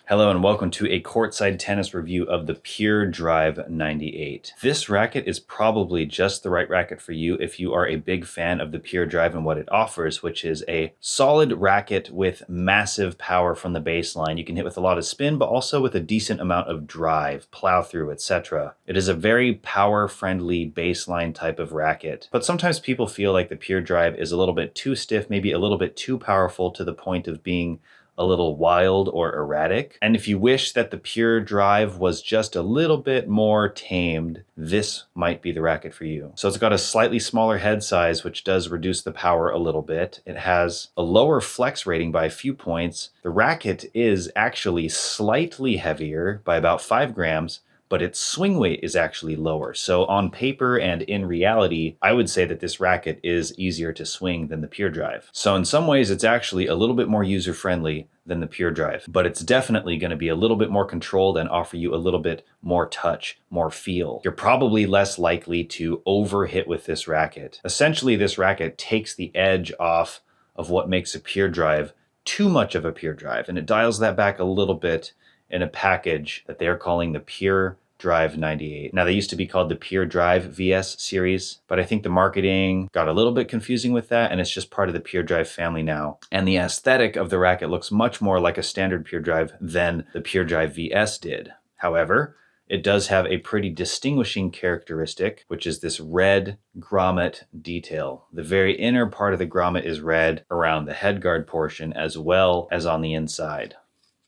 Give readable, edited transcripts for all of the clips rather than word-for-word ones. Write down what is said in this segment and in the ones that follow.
Hello and welcome to a courtside tennis review of the Pure Drive 98. This racket is probably just the right racket for you if you are a big fan of the Pure Drive and what it offers, which is a solid racket with massive power from the baseline. You can hit with a lot of spin, but also with a decent amount of drive, plow through, etc. It is a very power-friendly baseline type of racket, but sometimes people feel like the Pure Drive is a little bit too stiff, maybe a little bit too powerful to the point of being a little wild or erratic. And if you wish that the Pure Drive was just a little bit more tamed, this might be the racket for you. So it's got a slightly smaller head size, which does reduce the power a little bit. It has a lower flex rating by a few points. The racket is actually slightly heavier by about 5 grams, but its swing weight is actually lower. So on paper and in reality, I would say that this racket is easier to swing than the Pure Drive. So in some ways, it's actually a little bit more user-friendly than the Pure Drive, but it's definitely going to be a little bit more controlled and offer you a little bit more touch, more feel. You're probably less likely to overhit with this racket. Essentially, this racket takes the edge off of what makes a Pure Drive too much of a Pure Drive, and it dials that back a little bit in a package that they are calling the Pure Drive 98. Now, they used to be called the Pure Drive VS series, but I think the marketing got a little bit confusing with that, and it's just part of the Pure Drive family now. And the aesthetic of the racket looks much more like a standard Pure Drive than the Pure Drive VS did. However, it does have a pretty distinguishing characteristic, which is this red grommet detail. The very inner part of the grommet is red around the headguard portion as well as on the inside,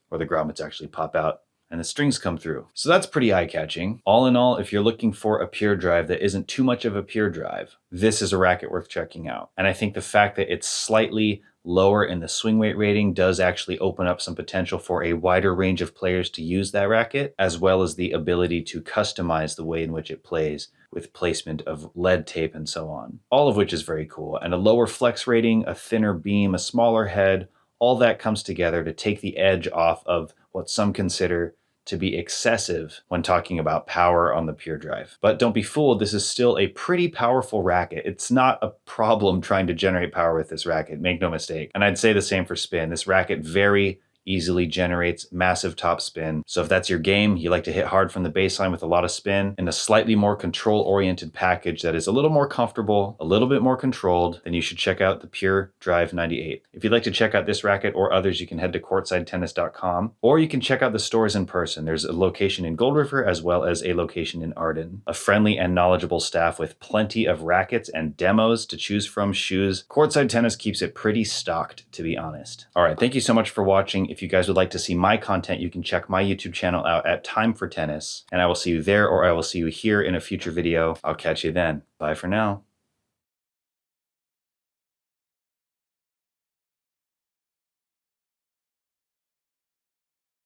where the grommets actually pop out and the strings come through. So that's pretty eye-catching. All in all, if you're looking for a Pure Drive that isn't too much of a Pure Drive, this is a racket worth checking out. And I think the fact that it's slightly lower in the swing weight rating does actually open up some potential for a wider range of players to use that racket, as well as the ability to customize the way in which it plays with placement of lead tape and so on. All of which is very cool. And a lower flex rating, a thinner beam, a smaller head, all that comes together to take the edge off of what some consider to be excessive when talking about power on the Pure Drive. But don't be fooled, this is still a pretty powerful racket. It's not a problem trying to generate power with this racket, make no mistake. And I'd say the same for spin. This racket very easily generates massive top spin. So if that's your game, you like to hit hard from the baseline with a lot of spin in a slightly more control-oriented package that is a little more comfortable, a little bit more controlled, then you should check out the Pure Drive 98. If you'd like to check out this racket or others, you can head to courtsidetennis.com, or you can check out the stores in person. There's a location in Gold River as well as a location in Arden. A friendly and knowledgeable staff with plenty of rackets and demos to choose from, shoes. Courtside Tennis keeps it pretty stocked, to be honest. All right, thank you so much for watching. If you guys would like to see my content, you can check my YouTube channel out at Time for Tennis, and I will see you there, or I will see you here in a future video. I'll catch you then. Bye for now.